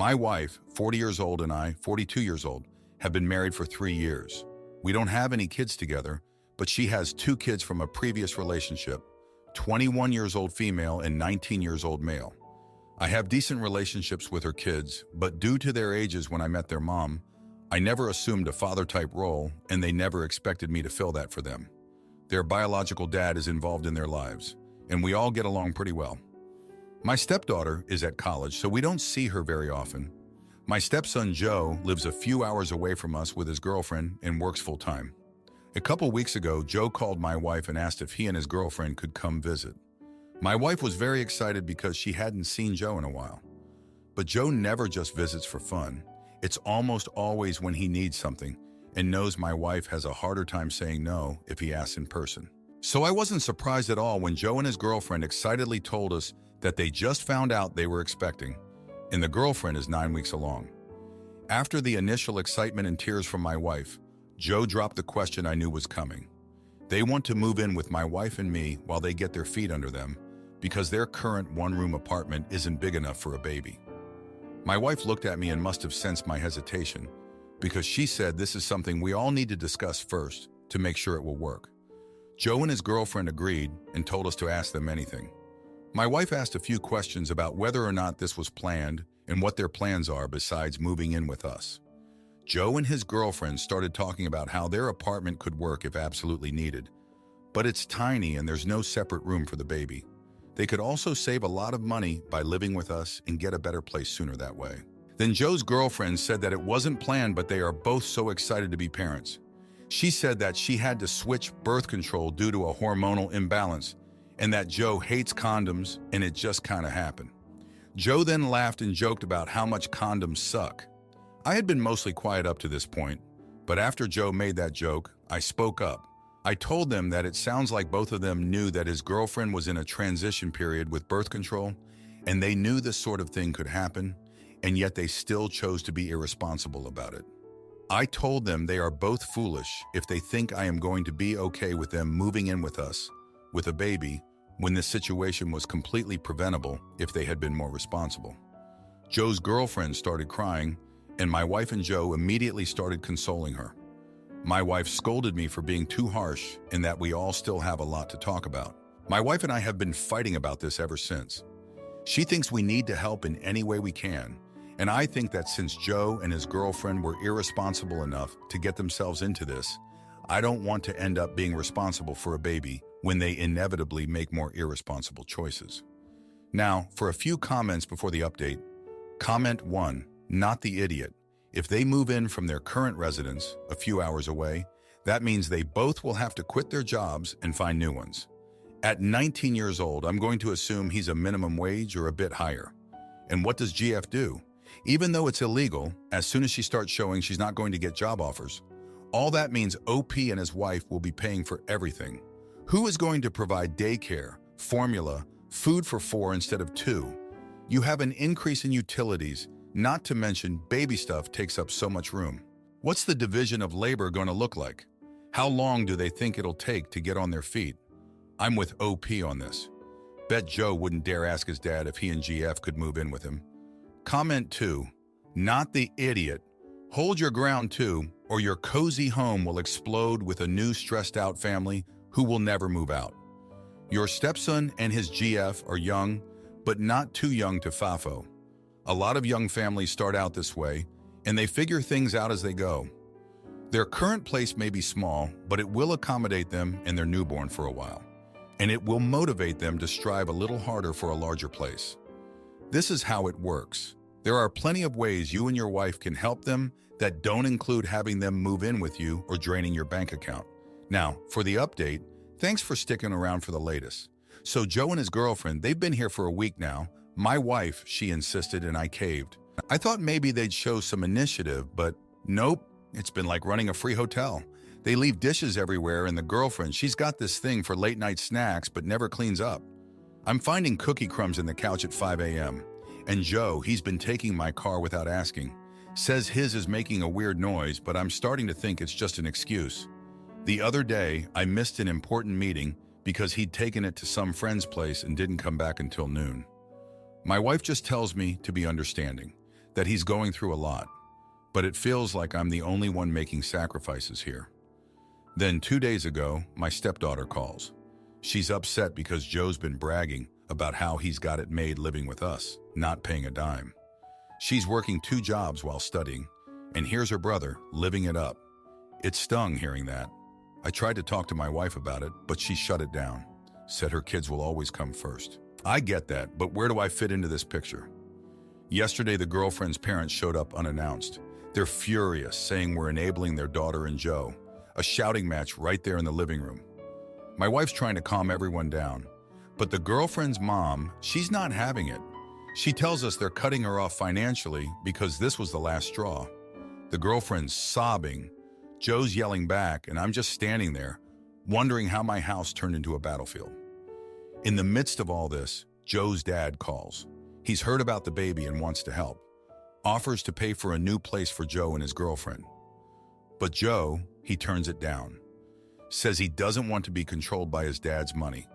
My wife, 40 years old, and I, 42 years old, have been married for 3 years. We don't have any kids together, but she has 2 kids from a previous relationship, 21 years old female and 19 years old male. I have decent relationships with her kids, but due to their ages when I met their mom, I never assumed a father-type role, and they never expected me to fill that for them. Their biological dad is involved in their lives, and we all get along pretty well. My stepdaughter is at college, so we don't see her very often. My stepson Joe lives a few hours away from us with his girlfriend and works full-time. A couple weeks ago, Joe called my wife and asked if he and his girlfriend could come visit. My wife was very excited because she hadn't seen Joe in a while. But Joe never just visits for fun. It's almost always when he needs something and knows my wife has a harder time saying no if he asks in person. So I wasn't surprised at all when Joe and his girlfriend excitedly told us that they just found out they were expecting, and the girlfriend is 9 weeks along. After the initial excitement and tears from my wife, Joe dropped the question I knew was coming. They want to move in with my wife and me while they get their feet under them because their current one-room apartment isn't big enough for a baby. My wife looked at me and must have sensed my hesitation because she said this is something we all need to discuss first to make sure it will work. Joe and his girlfriend agreed and told us to ask them anything. My wife asked a few questions about whether or not this was planned and what their plans are besides moving in with us. Joe and his girlfriend started talking about how their apartment could work if absolutely needed, but it's tiny and there's no separate room for the baby. They could also save a lot of money by living with us and get a better place sooner that way. Then Joe's girlfriend said that it wasn't planned, but they are both so excited to be parents. She said that she had to switch birth control due to a hormonal imbalance and that Joe hates condoms and it just kind of happened. Joe then laughed and joked about how much condoms suck. I had been mostly quiet up to this point, but after Joe made that joke, I spoke up. I told them that it sounds like both of them knew that his girlfriend was in a transition period with birth control, and they knew this sort of thing could happen, and yet they still chose to be irresponsible about it. I told them they are both foolish if they think I am going to be okay with them moving in with us, with a baby, when this situation was completely preventable if they had been more responsible. Joe's girlfriend started crying, and my wife and Joe immediately started consoling her. My wife scolded me for being too harsh and that we all still have a lot to talk about. My wife and I have been fighting about this ever since. She thinks we need to help in any way we can, and I think that since Joe and his girlfriend were irresponsible enough to get themselves into this, I don't want to end up being responsible for a baby when they inevitably make more irresponsible choices. Now, for a few comments before the update. Comment 1, not the idiot. If they move in from their current residence a few hours away, that means they both will have to quit their jobs and find new ones. At 19 years old, I'm going to assume he's a minimum wage or a bit higher. And what does GF do? Even though it's illegal, as soon as she starts showing she's not going to get job offers, all that means OP and his wife will be paying for everything. Who is going to provide daycare, formula, food for 4 instead of 2? You have an increase in utilities, not to mention baby stuff takes up so much room. What's the division of labor going to look like? How long do they think it'll take to get on their feet? I'm with OP on this. Bet Joe wouldn't dare ask his dad if he and GF could move in with him. Comment 2, not the idiot. Hold your ground too, or your cozy home will explode with a new stressed out family who will never move out. Your stepson and his GF are young, but not too young to FAFO. A lot of young families start out this way, and they figure things out as they go. Their current place may be small, but it will accommodate them and their newborn for a while, and it will motivate them to strive a little harder for a larger place. This is how it works. There are plenty of ways you and your wife can help them that don't include having them move in with you or draining your bank account. Now, for the update, thanks for sticking around for the latest. So Joe and his girlfriend, they've been here for a week now. My wife, she insisted, and I caved. I thought maybe they'd show some initiative, but nope, it's been like running a free hotel. They leave dishes everywhere, and the girlfriend, she's got this thing for late night snacks but never cleans up. I'm finding cookie crumbs in the couch at 5 a.m. And Joe, he's been taking my car without asking. Says his is making a weird noise, but I'm starting to think it's just an excuse. The other day, I missed an important meeting because he'd taken it to some friend's place and didn't come back until noon. My wife just tells me to be understanding. that he's going through a lot, but it feels like I'm the only one making sacrifices here. Then 2 days ago, my stepdaughter calls. She's upset because Joe's been bragging about how he's got it made living with us, not paying a dime. She's working 2 jobs while studying, and here's her brother living it up. It stung hearing that. I tried to talk to my wife about it, but she shut it down, said her kids will always come first. I get that, but where do I fit into this picture? Yesterday, the girlfriend's parents showed up unannounced. They're furious, saying we're enabling their daughter and Joe. A shouting match right there in the living room. My wife's trying to calm everyone down, but the girlfriend's mom, she's not having it. She tells us they're cutting her off financially because this was the last straw. The girlfriend's sobbing, Joe's yelling back, and I'm just standing there, wondering how my house turned into a battlefield. In the midst of all this, Joe's dad calls. He's heard about the baby and wants to help. Offers to pay for a new place for Joe and his girlfriend. But Joe, he turns it down. Says he doesn't want to be controlled by his dad's money.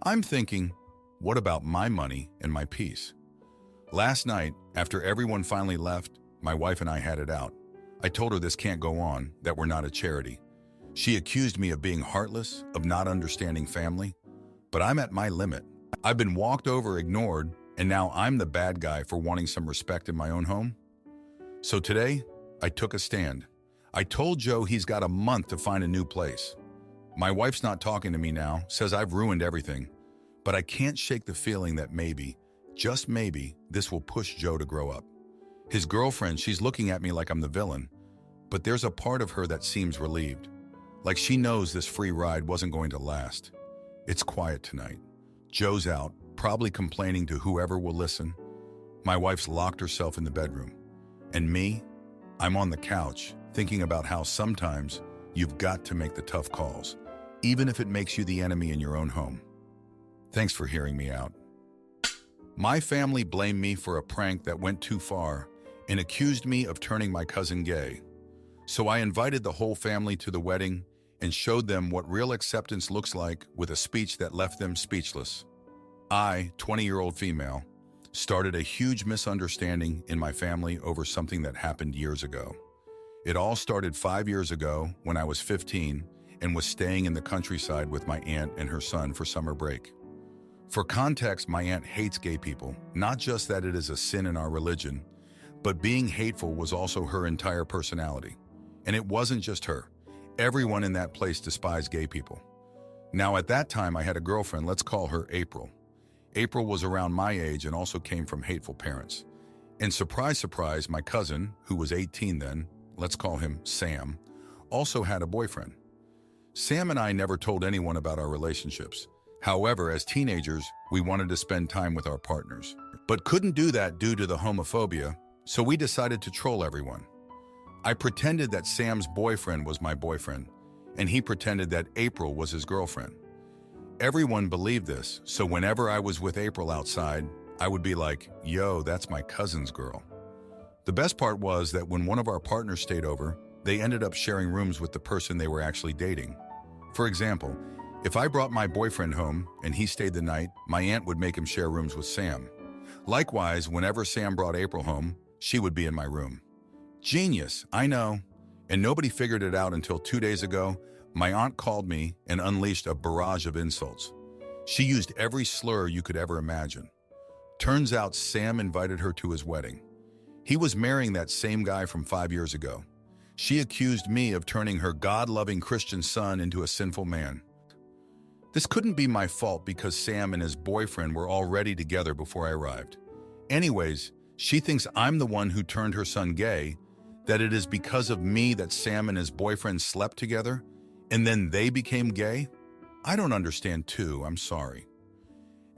I'm thinking, what about my money and my peace? Last night, after everyone finally left, my wife and I had it out. I told her this can't go on, that we're not a charity. She accused me of being heartless, of not understanding family. But I'm at my limit. I've been walked over, ignored, and now I'm the bad guy for wanting some respect in my own home. So today, I took a stand. I told Joe he's got a month to find a new place. My wife's not talking to me now, says I've ruined everything. But I can't shake the feeling that maybe, just maybe, this will push Joe to grow up. His girlfriend, she's looking at me like I'm the villain, but there's a part of her that seems relieved. Like she knows this free ride wasn't going to last. It's quiet tonight. Joe's out, probably complaining to whoever will listen. My wife's locked herself in the bedroom. And me, I'm on the couch, thinking about how sometimes you've got to make the tough calls, even if it makes you the enemy in your own home. Thanks for hearing me out. My family blamed me for a prank that went too far and accused me of turning my cousin gay. So I invited the whole family to the wedding and showed them what real acceptance looks like with a speech that left them speechless. I, 20-year-old female, started a huge misunderstanding in my family over something that happened years ago. It all started 5 years ago when I was 15 and was staying in the countryside with my aunt and her son for summer break. For context, my aunt hates gay people, not just that it is a sin in our religion, but being hateful was also her entire personality. And it wasn't just her. Everyone in that place despised gay people. Now at that time I had a girlfriend, let's call her April. April was around my age and also came from hateful parents. And surprise, surprise, my cousin, who was 18 then, let's call him Sam, also had a boyfriend. Sam and I never told anyone about our relationships. However, as teenagers, we wanted to spend time with our partners, but couldn't do that due to the homophobia, so we decided to troll everyone. I pretended that Sam's boyfriend was my boyfriend, and he pretended that April was his girlfriend. Everyone believed this, so whenever I was with April outside, I would be like, yo, that's my cousin's girl. The best part was that when one of our partners stayed over, they ended up sharing rooms with the person they were actually dating. For example, if I brought my boyfriend home and he stayed the night, my aunt would make him share rooms with Sam. Likewise, whenever Sam brought April home, she would be in my room. Genius, I know. And nobody figured it out until 2 days ago. My aunt called me and unleashed a barrage of insults. She used every slur you could ever imagine. Turns out Sam invited her to his wedding. He was marrying that same guy from 5 years ago. She accused me of turning her God-loving Christian son into a sinful man. This couldn't be my fault because Sam and his boyfriend were already together before I arrived. Anyways, she thinks I'm the one who turned her son gay, that it is because of me that Sam and his boyfriend slept together, and then they became gay? I don't understand too, I'm sorry.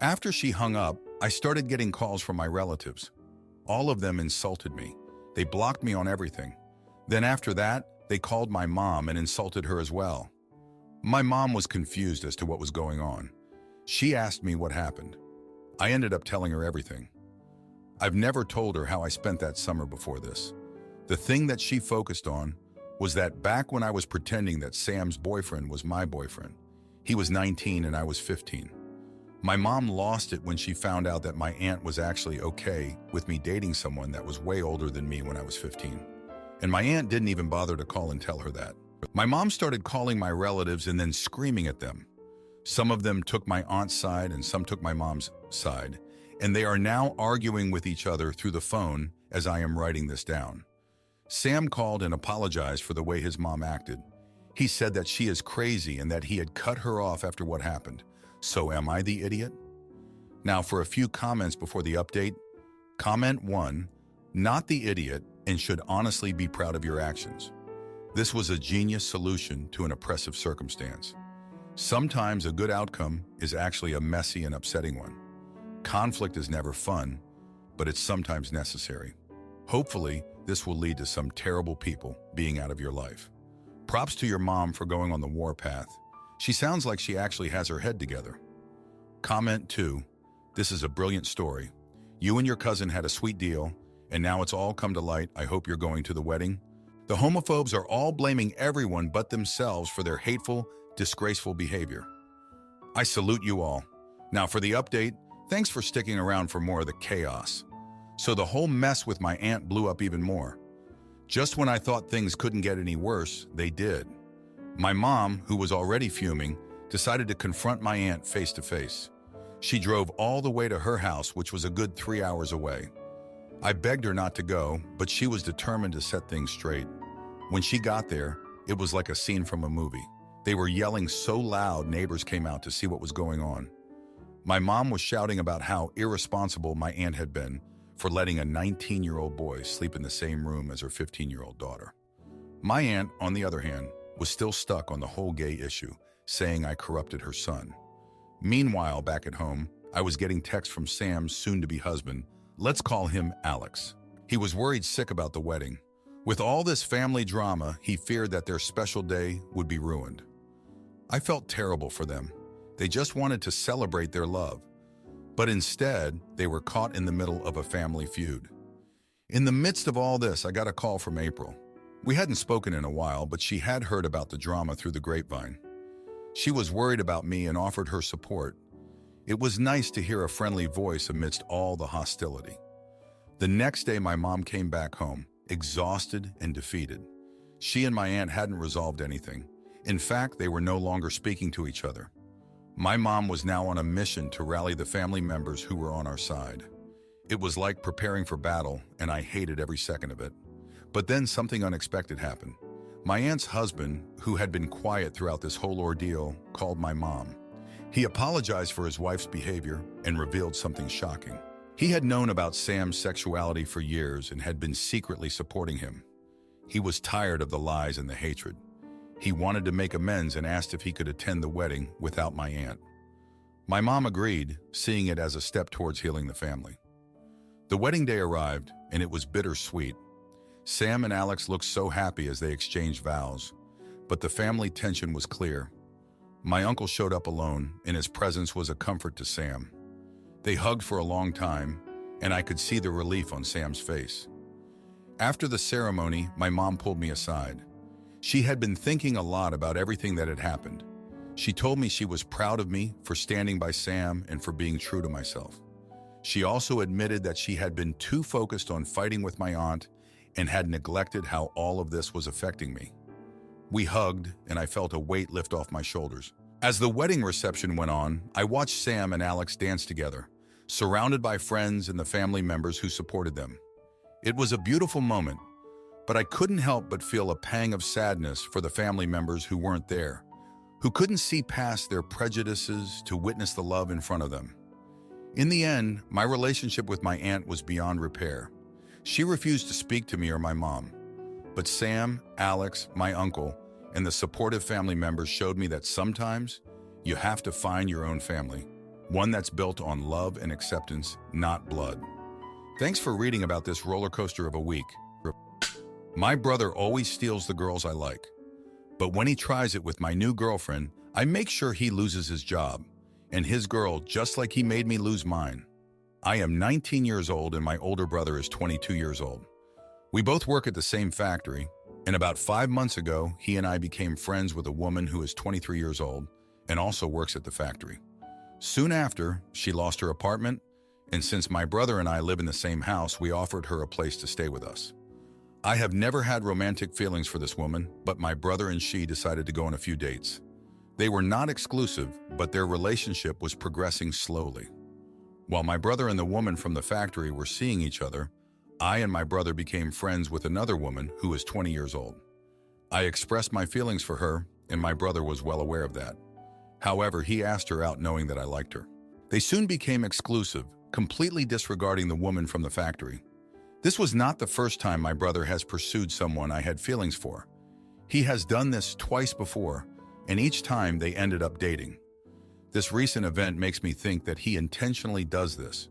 After she hung up, I started getting calls from my relatives. All of them insulted me. They blocked me on everything. Then after that, they called my mom and insulted her as well. My mom was confused as to what was going on. She asked me what happened. I ended up telling her everything. I've never told her how I spent that summer before this. The thing that she focused on was that back when I was pretending that Sam's boyfriend was my boyfriend, he was 19 and I was 15. My mom lost it when she found out that my aunt was actually okay with me dating someone that was way older than me when I was 15. And my aunt didn't even bother to call and tell her that. My mom started calling my relatives and then screaming at them. Some of them took my aunt's side and some took my mom's side, and they are now arguing with each other through the phone as I am writing this down. Sam called and apologized for the way his mom acted. He said that she is crazy and that he had cut her off after what happened. So am I the idiot? Now for a few comments before the update. Comment 1, not the idiot and should honestly be proud of your actions. This was a genius solution to an oppressive circumstance. Sometimes a good outcome is actually a messy and upsetting one. Conflict is never fun, but it's sometimes necessary. Hopefully, this will lead to some terrible people being out of your life. Props to your mom for going on the warpath. She sounds like she actually has her head together. Comment 2, this is a brilliant story. You and your cousin had a sweet deal, and now it's all come to light. I hope you're going to the wedding. The homophobes are all blaming everyone but themselves for their hateful, disgraceful behavior. I salute you all. Now for the update, thanks for sticking around for more of the chaos. So the whole mess with my aunt blew up even more. Just when I thought things couldn't get any worse, they did. My mom, who was already fuming, decided to confront my aunt face to face. She drove all the way to her house, which was a good 3 hours away. I begged her not to go, but she was determined to set things straight. When she got there, it was like a scene from a movie. They were yelling so loud, neighbors came out to see what was going on. My mom was shouting about how irresponsible my aunt had been for letting a 19-year-old boy sleep in the same room as her 15-year-old daughter. My aunt, on the other hand, was still stuck on the whole gay issue, saying I corrupted her son. Meanwhile, back at home, I was getting texts from Sam's soon-to-be husband. Let's call him Alex. He was worried sick about the wedding. With all this family drama, he feared that their special day would be ruined. I felt terrible for them. They just wanted to celebrate their love. But instead, they were caught in the middle of a family feud. In the midst of all this, I got a call from April. We hadn't spoken in a while, but she had heard about the drama through the grapevine. She was worried about me and offered her support. It was nice to hear a friendly voice amidst all the hostility. The next day, my mom came back home, exhausted and defeated. She and my aunt hadn't resolved anything. In fact, they were no longer speaking to each other. My mom was now on a mission to rally the family members who were on our side. It was like preparing for battle, and I hated every second of it. But then something unexpected happened. My aunt's husband, who had been quiet throughout this whole ordeal, called my mom. He apologized for his wife's behavior and revealed something shocking. He had known about Sam's sexuality for years and had been secretly supporting him. He was tired of the lies and the hatred. He wanted to make amends and asked if he could attend the wedding without my aunt. My mom agreed, seeing it as a step towards healing the family. The wedding day arrived, and it was bittersweet. Sam and Alex looked so happy as they exchanged vows, but the family tension was clear. My uncle showed up alone, and his presence was a comfort to Sam. They hugged for a long time, and I could see the relief on Sam's face. After the ceremony, my mom pulled me aside. She had been thinking a lot about everything that had happened. She told me she was proud of me for standing by Sam and for being true to myself. She also admitted that she had been too focused on fighting with my aunt and had neglected how all of this was affecting me. We hugged, and I felt a weight lift off my shoulders. As the wedding reception went on, I watched Sam and Alex dance together, surrounded by friends and the family members who supported them. It was a beautiful moment, but I couldn't help but feel a pang of sadness for the family members who weren't there, who couldn't see past their prejudices to witness the love in front of them. In the end, my relationship with my aunt was beyond repair. She refused to speak to me or my mom. But Sam, Alex, my uncle, and the supportive family members showed me that sometimes you have to find your own family, one that's built on love and acceptance, not blood. Thanks for reading about this roller coaster of a week. My brother always steals the girls I like. But when he tries it with my new girlfriend, I make sure he loses his job and his girl, just like he made me lose mine. I am 19 years old and my older brother is 22 years old. We both work at the same factory, and about 5 months ago, he and I became friends with a woman who is 23 years old and also works at the factory. Soon after, she lost her apartment, and since my brother and I live in the same house, we offered her a place to stay with us. I have never had romantic feelings for this woman, but my brother and she decided to go on a few dates. They were not exclusive, but their relationship was progressing slowly. While my brother and the woman from the factory were seeing each other, I and my brother became friends with another woman who was 20 years old. I expressed my feelings for her, and my brother was well aware of that. However, he asked her out knowing that I liked her. They soon became exclusive, completely disregarding the woman from the factory. This was not the first time my brother has pursued someone I had feelings for. He has done this twice before, and each time they ended up dating. This recent event makes me think that he intentionally does this.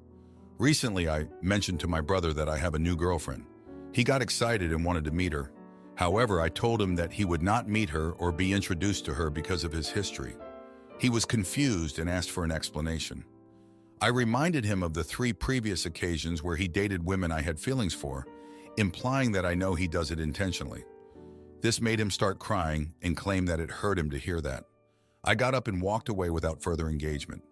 Recently, I mentioned to my brother that I have a new girlfriend. He got excited and wanted to meet her. However, I told him that he would not meet her or be introduced to her because of his history. He was confused and asked for an explanation. I reminded him of the 3 previous occasions where he dated women I had feelings for, implying that I know he does it intentionally. This made him start crying and claim that it hurt him to hear that. I got up and walked away without further engagement.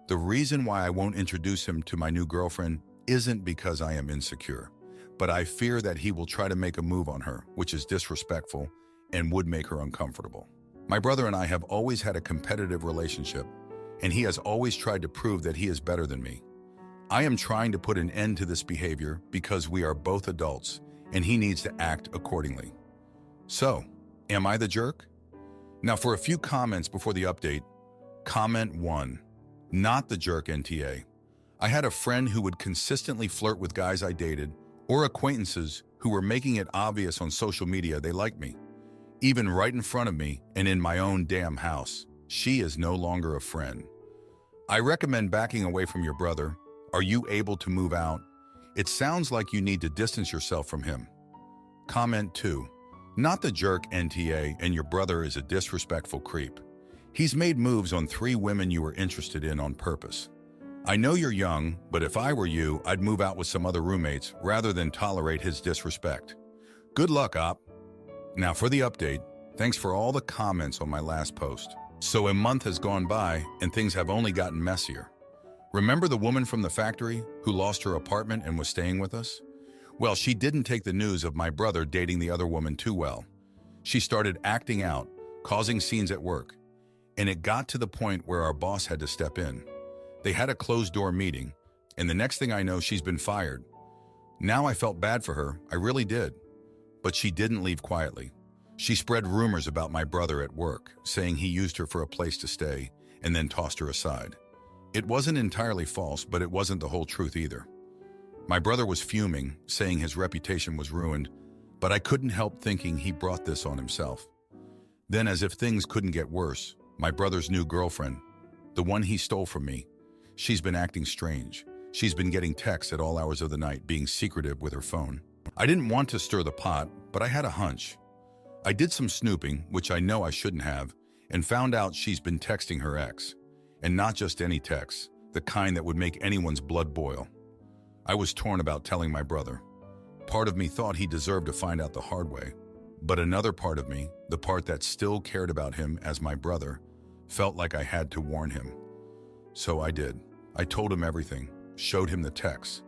The reason why I won't introduce him to my new girlfriend isn't because I am insecure, but I fear that he will try to make a move on her, which is disrespectful and would make her uncomfortable. My brother and I have always had a competitive relationship, and he has always tried to prove that he is better than me. I am trying to put an end to this behavior because we are both adults, and he needs to act accordingly. So, am I the jerk? Now for a few comments before the update. Comment 1. Not the jerk NTA. I had a friend who would consistently flirt with guys I dated or acquaintances who were making it obvious on social media they liked me. Even right in front of me and in my own damn house. She is no longer a friend. I recommend backing away from your brother. Are you able to move out? It sounds like you need to distance yourself from him. Comment 2. Not the jerk NTA, and your brother is a disrespectful creep. He's made moves on 3 women you were interested in on purpose. I know you're young, but if I were you, I'd move out with some other roommates rather than tolerate his disrespect. Good luck, op. Now for the update. Thanks for all the comments on my last post. So a month has gone by and things have only gotten messier. Remember the woman from the factory who lost her apartment and was staying with us? Well, she didn't take the news of my brother dating the other woman too well. She started acting out, causing scenes at work, and it got to the point where our boss had to step in. They had a closed-door meeting, and the next thing I know, she's been fired. Now I felt bad for her, I really did. But she didn't leave quietly. She spread rumors about my brother at work, saying he used her for a place to stay, and then tossed her aside. It wasn't entirely false, but it wasn't the whole truth either. My brother was fuming, saying his reputation was ruined, but I couldn't help thinking he brought this on himself. Then, as if things couldn't get worse, my brother's new girlfriend, the one he stole from me, she's been acting strange. She's been getting texts at all hours of the night, being secretive with her phone. I didn't want to stir the pot, but I had a hunch. I did some snooping, which I know I shouldn't have, and found out she's been texting her ex. And not just any text, the kind that would make anyone's blood boil. I was torn about telling my brother. Part of me thought he deserved to find out the hard way, but another part of me, the part that still cared about him as my brother, felt like I had to warn him. So I did. I told him everything, showed him the text.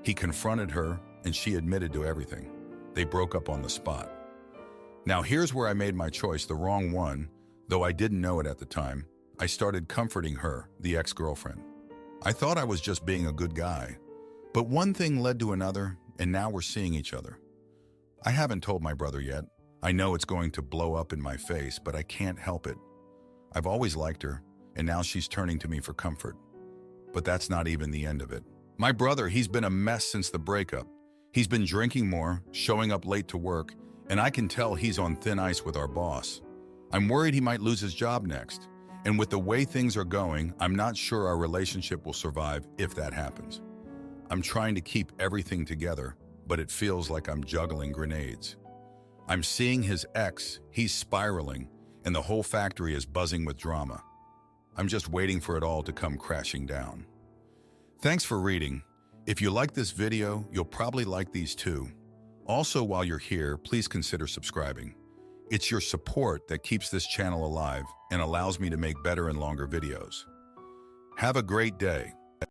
He confronted her, and she admitted to everything. They broke up on the spot. Now here's where I made my choice, the wrong one, though I didn't know it at the time. I started comforting her, the ex-girlfriend. I thought I was just being a good guy. But one thing led to another, and now we're seeing each other. I haven't told my brother yet. I know it's going to blow up in my face, but I can't help it. I've always liked her, and now she's turning to me for comfort. But that's not even the end of it. My brother, he's been a mess since the breakup. He's been drinking more, showing up late to work, and I can tell he's on thin ice with our boss. I'm worried he might lose his job next. And with the way things are going, I'm not sure our relationship will survive if that happens. I'm trying to keep everything together, but it feels like I'm juggling grenades. I'm seeing his ex, he's spiraling, and the whole factory is buzzing with drama. I'm just waiting for it all to come crashing down. Thanks for reading. If you like this video, you'll probably like these too. Also, while you're here, please consider subscribing. It's your support that keeps this channel alive and allows me to make better and longer videos. Have a great day.